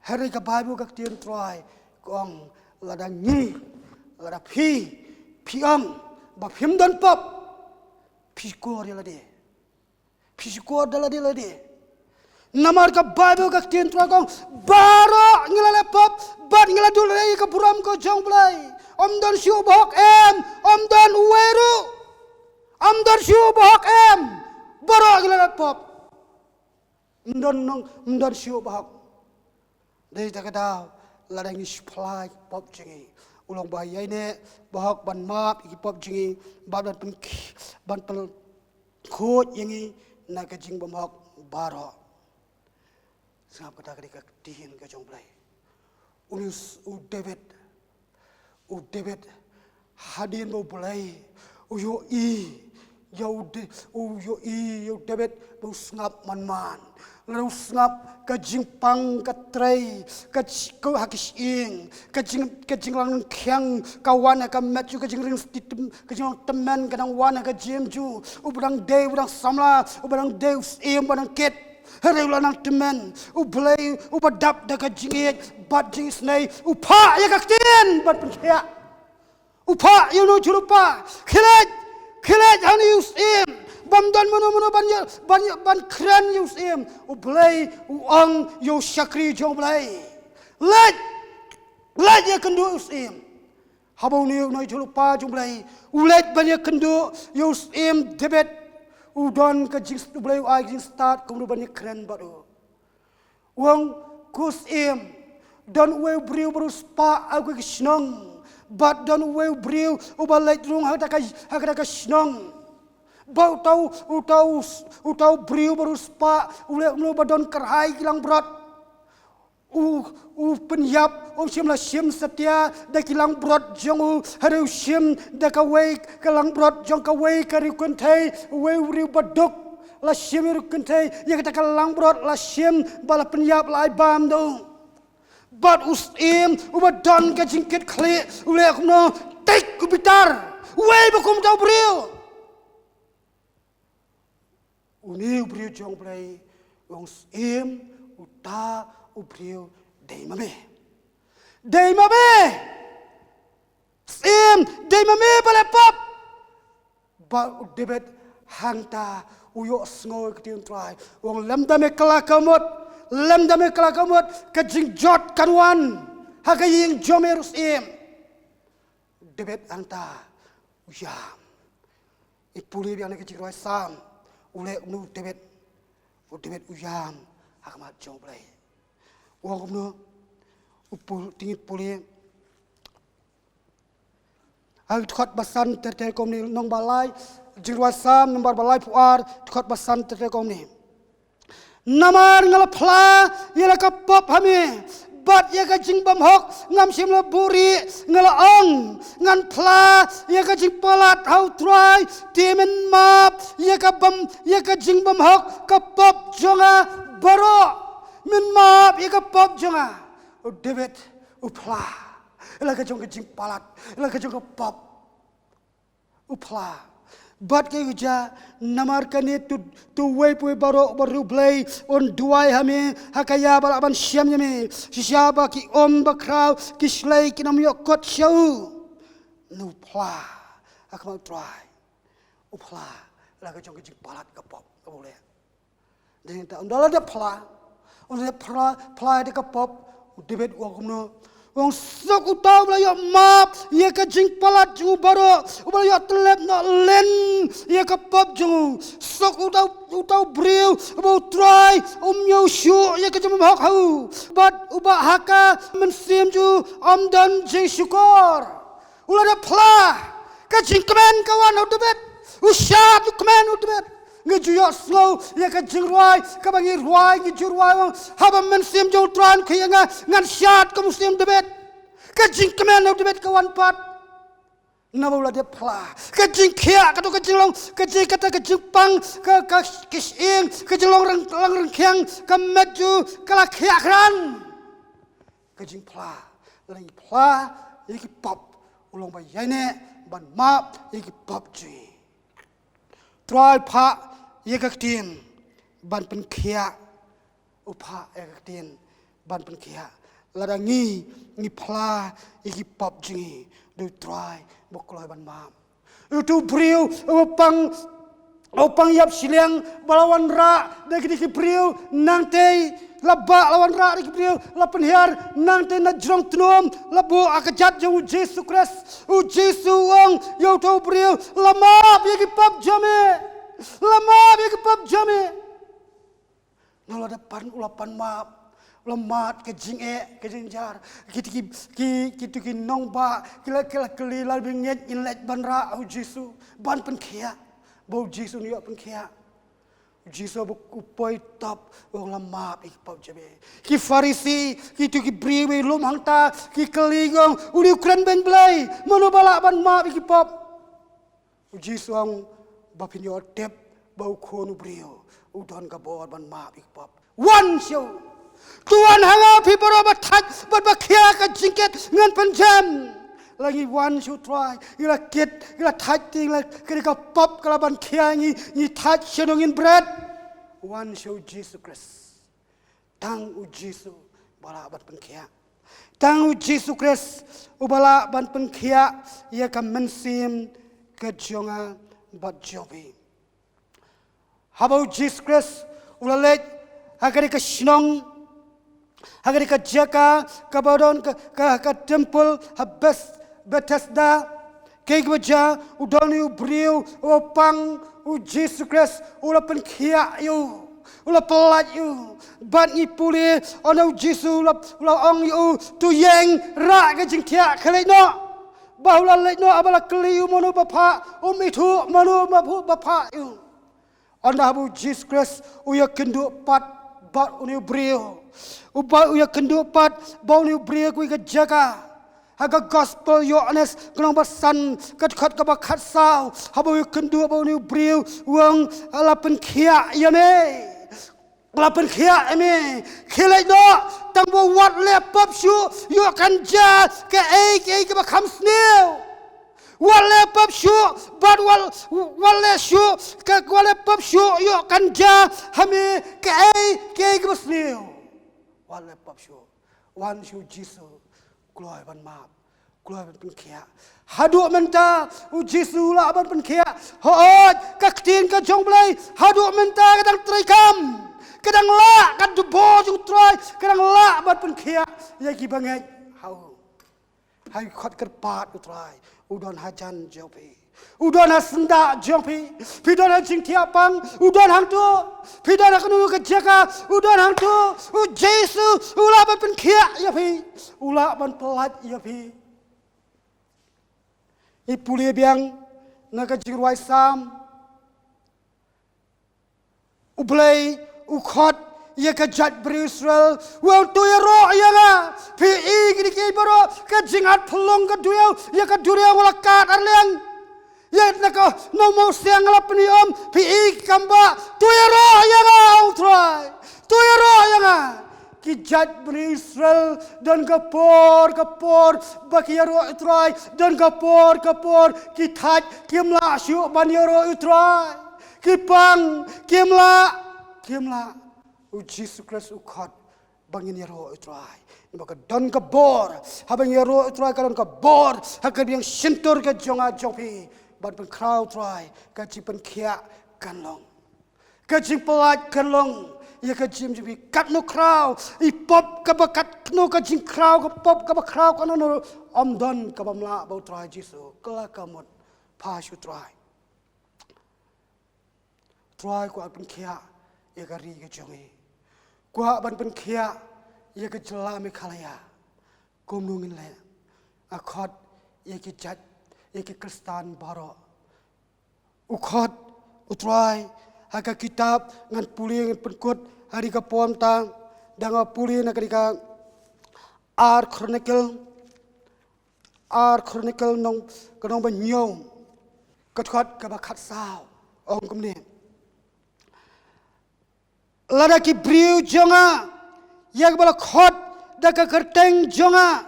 hari ka Bible ka ktien trai kong ladang ngi lada pdiang ba phim don pop syukur je ladi syukur daladi ladi namar ka Bible ka ktien trai kong baroh ngilale pop bat ngiladul rei ka buram ko jong Blei om don siu bahok em om don weru om don siu bahok em baroh ngilale pop don siu bahok dei ta ka daw ladang ni supply pop jingi ulong bayai ne bahok ban map iki pop jingi ban pen khot yangi na ka jing bom hok baroh sngap kata ka ktien ka jong Blei unus u David hadin U Blei u yo David bu sngap man lalu sngap ka jingpang ka trai ka hakis ing ka jing lang khyang ka wana ka matchu ka jing ring ka jing teman ka dang wana ka jemju u budang de budang samla u budang de im budang ket hari ulang teman U Blei u badap da ka jingit bat jing snai u Phah ya ka ktien bat Pynkhiah u Phah you know churupa khilat hani usim bam dan mono ban kran usim U Blei u ang yo syakri jong Blei let ya kendu usim habau ni noi churupa jong Blei u let ban ya kendu yo usim David udon ka jing U Blei ai jing start kum ban ya kran baru wong kusim don we briu baru spa aku ke snong but don we briu u balai rung hakada ka snong bau tau briu baru spa ule badon kerhai kilang berat penyap sim la sim setia da kilang berat jong haru sim da ka wei kilang berat jong ka wei ka rikun thai wei riu baduk la sim rikun thai ya ka kilang berat la sim bala penyap lai bam do bat usim ubadon ka jingkit khle ule kuno tek kubitar wei bakum tau briu uni briu jong Blei wong im uta ubriu dei mame im dei mame bale pop ba David hangta uyo sngo ktien trai wong lamdame kalakamot ka jingjot kanwan haka ying jomerus im David hangta uyam ipuli biang ke jikroi sam ule nu David uyam hakmat jong Blei wong nu upul tingit puli al khot Basan ter kom ni nong balai jirwa sam nomor balai puar khot Basan ter kom ni namar ngala phla yela ka pop hame bat ya ka jing bam hok ngam sim la buri ngala ong ngan phla ya ka jing palat hau trai temen map ya ka jing bam hok ka pop jonga baroh min map ya ka pop jonga o David u phla la ka jong ka jing palat la ka jong ka pop u phla bat ke uja namar kane tu wei pui baroh U Blei on duai hame hakaya balaban siam yame siapa ki bakrau ki slei ki nam yok kot shau nu phla akmal try u phla la ka jong ka jing palat ka pop ka boleh dengan ta ondala da phla de ka pop David wa kumno wong sok utau bela yo map ye ka jing palat ju baroh bela yo telep na len ye ka pop ju sok utau briu bo try yo shu ye ka jum hak hu bat uba haka men sim ju dan jing syukur ula da phla ka jing kemen kawan u David ushat kemen u David ngejuyak slow ya ka jingruai ka bangi ruai ngejuruai wong haba men sim jo tran khiyanga ngan syat ka muslim David ka jing kemen of David ka wan pat nabula de phla ka jing khia ka to ka jinglong ka jing kata ka jing pang ka kising ka jinglong rang khiang ka meju ka la khia kran ka jing phla lang phla yiki pop ulong ba yaine ban map yiki pop ji try Phah ye ka ktien ban Pynkhiah upha ye ka ktien ban Pynkhiah lada ngi phla ye pop jingi do try bokloi ban mam tu briu opang yap Shillong balawan ra de ki briu nang te laba lawan ra ki briu lapan hiar nang te na jrong tnom labu akajat jo Jesus Christ u Jesus wong yo tu briu lama ye ki pop jame lama bagi pap jame nolo depan ulapan map lemat ke jinge ke jinjar ki nong ba kila keli lal binget inlet banra au Jesu ban Pynkhiah bau Jesu ni Pynkhiah Jesu bu kupoi top wong lama bagi pap jame ki farisi ki briwe lum hangta ki kelingong uli ukran ben blai mono bala ban map bagi pap Jesu ang bapin yo tep bau khonu brio udon ka bor ban ma big pop one show tuan hanga piboro bathak bat bakhia ka jingket ngan panjam lagi one show try ila kit ila thak ting la ka pop kala ban khia ni thak shenongin bread one show Jesus Christ tang u Jesus bala bat Pynkhiah tang u Jesus Christ ubala ban Pynkhiah ia ka mensim ke jonga bat jobi habau Jesus Christ ulalek hagari ka Shillong hagari ka jaka ka baron ka temple habes Bethesda ke gwaja udoni ubriu opang u Jesus Christ ula Pynkhiah yu ula pelat yu ban ipuli ona Jesus ula ong yu tu yeng ra ka jingkia khaleno bahula lekno abala keliu manu bapa itu manu mabu bapa yu anda habu Jesus Christ uya kendu pat bat uni brio uba uya kendu pat ba uni brio ku ka jaga haga gospel yo honest kenong Basan kat ka bakhat sao habu uya kendu ba uni brio wang ala Pynkhiah yame ala Pynkhiah ame khilai no tang bo wat le pop shu yo kan ja ke ke bakam sneu wale pap shu bad wale shu ka wale pap shu yo kanja hame ke basniu wale pap shu wan shu Jesus gloy ban map gloy ban Pynkhiah hadu menta u Jesus la ban Pynkhiah hot ka ktien ka jong blai hadu menta kadang trikam kadang la kad bo ju try kadang la ban Pynkhiah ya ki bangai hau hai khot kerpat u try udon hajan jopi udon hasenda jopi pidon hajing tiapang udon hang tu pidon aknu ke jaga udon hang tu u Jesus ula ban Pynkhiah yapi ula ban pelat yapi ipuli biang naga jirwai sam u Blei u khot ia ka jat Israel wa tu ya ro ya nga phi ki ki baroh ka jingat phlong ka duel ia ka duel wala kat arleng ia naka no mo siang la pni phi kamba tu ya ro ya nga U Trai tu ya ro ya nga ki jat Israel dan kapor baki ya ro U Trai dan kapor ki thaj kimla shu ban ya ro U Trai kyrpang kimla U Jesus Christ U khot bangin ya ro U Trai maka don ka bor habang ya ro U Trai ka don ka bor hakad yang sentur ka jonga jongpi ban pen crowd try ka chi Pynkhiah kan long ka chi pelat kan long ia ka jim jibi kat no crowd I pop ka ba kat no ka jing crowd ka pop ka ba crowd ka no don ka ba mla ba try Jesus kala ka mot pa shu try ko Pynkhiah ia ka ri ka jongi kwa ban Pynkhiah ia ka jela me khalaya kom nungin le akhot ia ki jat ia ki Kristan baroh ukhot U Trai haka kitab ngan puli ngan penkut hari ka pom tang danga puli na kadika R Chronicle nong kanong ban nyom kathot ka ba khat sao ong kum ne lada ki briu jonga yak bala khot da ka kerteng jonga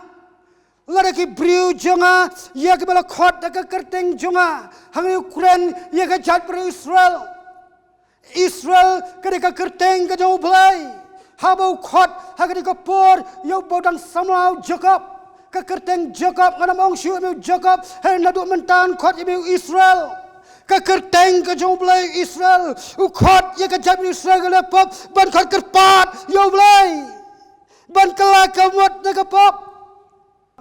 lada ki briu jonga yak bala khot da ka kerteng jonga hang Ukraine yak ka jat Israel kadika kerteng ka U Blei habau khot hakadika por yo bodang samlau Jacob ka kerteng Jacob ngana mong shu me Jacob he nadu mentan khot me Israel ka kerteng ka U Blei Israel u khot ya ka jat Israel ka pop ban khot kerpat U Blei ban kala ka mot na ka pop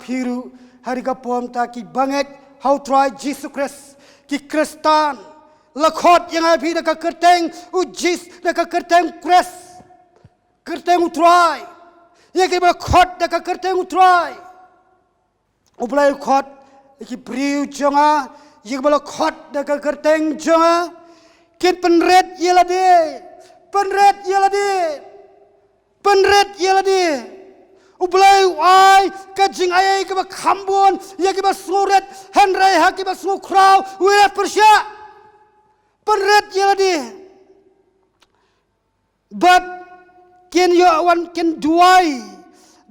phiru hari ka pom ta ki banget how try Jesus Christ ki Kristan lakhot yang ai phi da ka kerteng u jis da ka kerteng Christ kerteng U Trai ya ki ba khot da ka kerteng U Trai U Blei khot ki briu jonga ya ba khot da ka kerteng jonga kin penret yelade U Blei ai ka jing ai ka ba khambon ya ki ba suret henrai ha ki ba su kraw we persya penret yelade but ken yo wan ken duai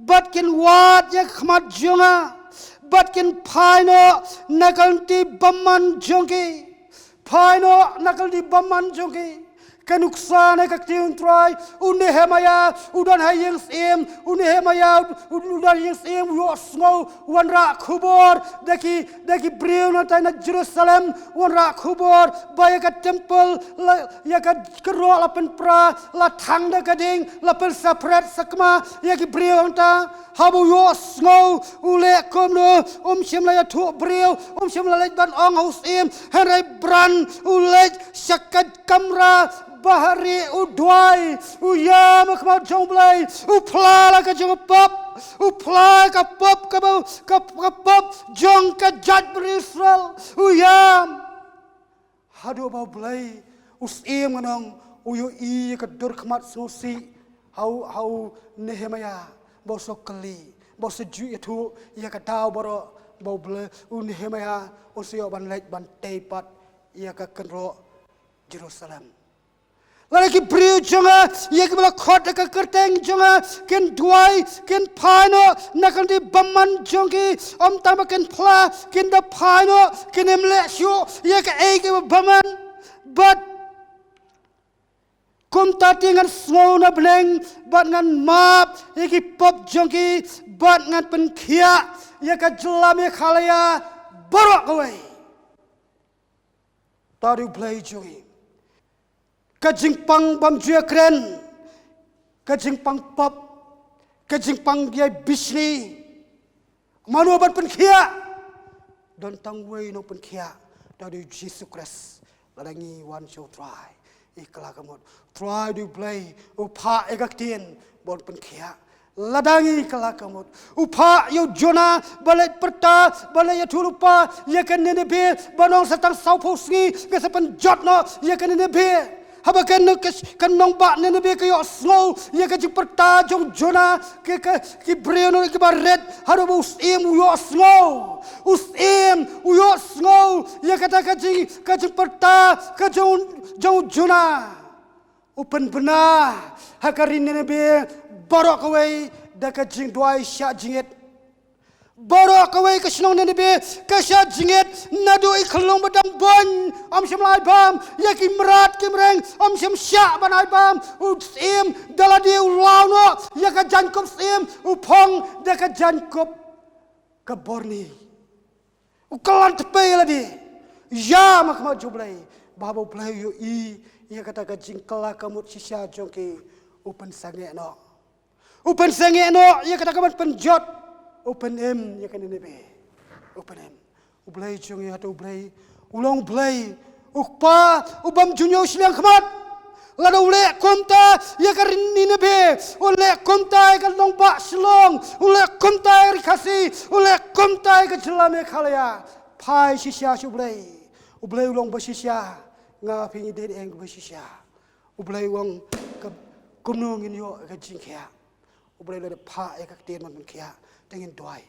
but ken wat ya khmat jonga but ken phaino nakal ti bamman jongki phaino nakal ti bamman jongki kanuksan ka ktien try unehemaya udan hayeng sem unehemaya udan hayeng sem yo sngo wanra khubor daki breu na ta na Jerusalem wanra khubor baya ka temple ya ka kro la pen pra la thang da ka ding la pen sapret sakma ya ki breu ta habu yo sngo ule komno shem la ya thu breu shem la ban ong haus em harai bran ule sakat kamra bahari udwai uyam khma jong Blei upla la ka jong pop upla ka pop ka pop jong ka jat Israel uyam hadu ba Blei usim nganong uyu I ka dur khmat susi hau Nehemia bo sokali bo seju itu ia ka taw baro bo Blei Nehemia usio ban lek ban tepat ia ka kenro Jerusalem lagi briu jonga ia ke bala khot ka kerteng jonga ken duai ken phaino nakal di bamman jongki tama ken phla ken da phaino ken emle shu ia ke ei ke bamman but kum tati ngan smona bleng bat ngan map ia ki pop jongki bat ngan Pynkhiah ia ka jelame khalaya baroh kowe tadi Blei jongi kajingpang bam jua kren kajingpang pop kajingpang dia bisni manu ban Pynkhiah don tang wei no Pynkhiah dari Jesus Christ ladangi wan show try ikla kamot try du Blei upha ktien bon Pynkhiah ladangi kala kamot upha yo jona balai perta balai ya thulupa ya kan ne be banong satang sau phosngi ke sapan jotno ya kan ne be habakan kan nong ba ne be kayo snow ya ka jing perta jong jona ki breno ki baret harum usim yo snow ya kata ka jing perta ka jong jona upen bena hakarin ne be baroh kawai da ka jingduwai sya jinget baroh kawai ka Shillong ne be ka sya jinget nadu ikhlong badam bon am syam lai bam ya ki merat ki mereng am syam sya banai bam usim daladi ulau no ya ka jankop sim upong da ka jankop ka borni ukalan tepe ladi ya makma U Blei babo Blei yo ya kata ka jingkala kamut sisya jongki upen sange no ya kata ka penjot Open M ya kan ini be. Open M. U Blei jong ya tu Blei. Ulong Blei. Ukpa ubam junyo Shillong khamat. Lada ule komta ya kan ini be. Ule komta ya kan long ba Shillong. Ule komta ya rikasi. Ule komta ya kan jelame khalaya. Pai sisya U Blei. U Blei ulong ba sisya. Nga pingi ded eng ba sisya. U Blei wong ka kumnong inyo ka jingkiah. U Blei lada Phah ya ka ktien man Pynkhiah. Dengan doai.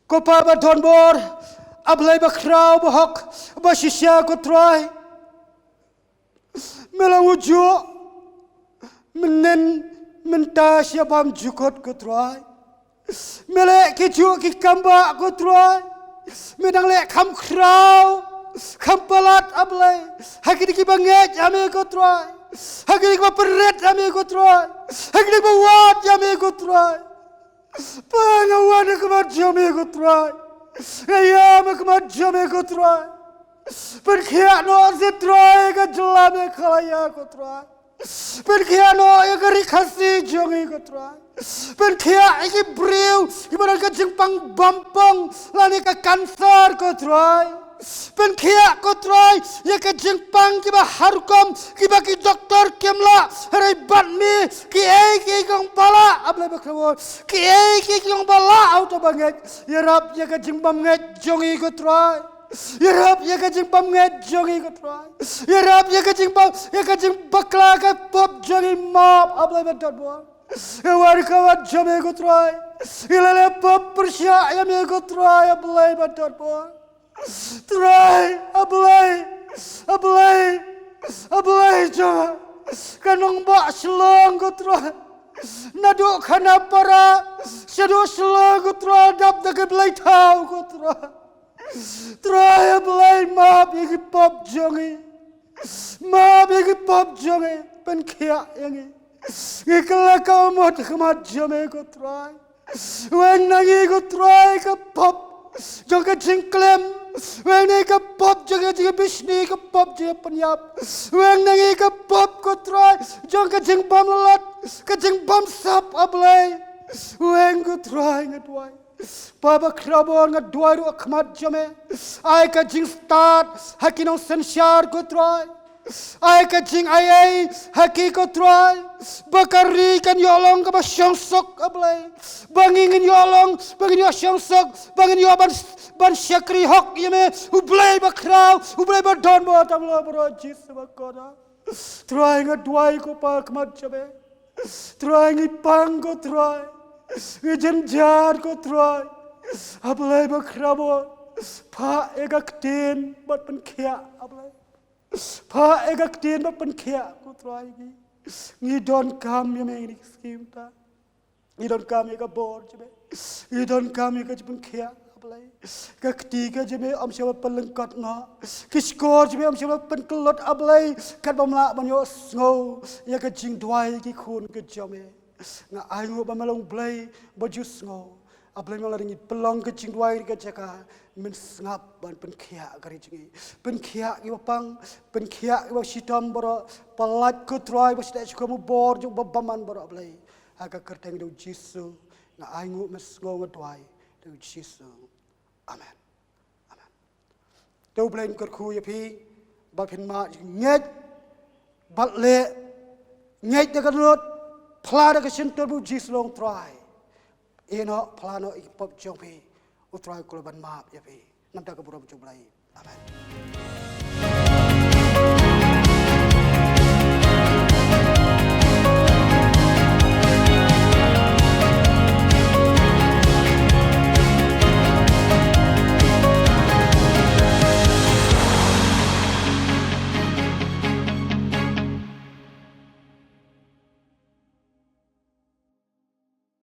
Ko pa ba Wallambor, ablai ba krau ba hok, ba sisya ko trai. Melang ujo, menen menta siya bam jukot ko trai. Melek kicu ki kamba ko trai. Medang lek kam krau, kam palat ablai. Hakini ki banget ame ko trai. Hakini ki ba peret ame ko trai. Hakini ki ba wat ame ko trai. Pengawan kemat jame ko try, ayam kemat jame ko try, Pynkhiah no se try ka jelame khalaya ko try, Pynkhiah no ya ka rikasi jongi ko try, Pynkhiah iki brew ibarat ka jingpang bampong lani ka kanser ko try, Pynkhiah ko try ya ka jingpang kiba harum kiba ki doktor kemla harai batmi ki kong pala ablai bakrawon ki kong pala auto banget ya rap ya ka jingbam nget jongi ko try ya rap ya ka jingbam nget jongi ko try ya rap ya ka jing bakla ka pop jongi map ablai batot bo ya war kawat jame ko try ilale pop persya ya me ko try ablai batot bo try ablai jo kanong ba Shillong ko try nadu khana para shadu Shillong ko try dap da ke Blei tau ko try ablai map ye pop jongi Pynkhiah yangi ikla ka mot khamat jame ko try weng nangi ko try ka pop Jongka jingklem, weng ni ka pop jongka bisni ka pop jongka penyap, weng ni ka pop ko try, jongka jingbam lalat, ka jingbam sap ablai, weng ko try ngadwai, baba krabon ngadwai ru akmat jame, ai ka jing start, hakinong sensyar ko try, ai ka jing ai haki ko try, bakari kan yolong ka ba syongsok ablai, bangingin yolong, bangin yo syongsok, bangin yo ban syakri hok yeme, U Blei ba krau, U Blei ba Wallambor tamla bro jis ba koda, try ngadwai ko pa akmat jame, try ngipang ko try, ngejenjar ko try, ablai ba krabon, Phah ega ktien bat Pynkhiah ablai. Phah ega ktien bat Pynkhiah ko try gi. Ngi don kam ye me skhem ta. Ngi don kam ye ka bor jebe. Ngi don kam ye ka Pynkhiah ablai. Ka ktiga jebe am syawa pelengkat na. Kiskor jebe am syawa penkelot ablai. Kat bamla banyo sngo ya ka jingduwai ki khun ke jame. Nga aingo bamalong Blei baju sngo. Ablai malaringi pelong ke jingduwai ke jaka. Min sngap ban Pynkhiah kari jingi. Pynkhiah ki bapang, Pynkhiah ki basitam baro palat ko try basida chkomu bor jo babaman baro ablai. Aga kerteng do Jisu nga aingu mesngo ngadwai do Jisu. Amen. Amen. Do blain kyrkhu yapi ba phin ma ngeit bat le ngeit de kanot phla de sintor bu Jislong try. Eno plano ipop jongpi. U Trai kulaban maaf ya pi. Namda ke burung U Blei. Amen.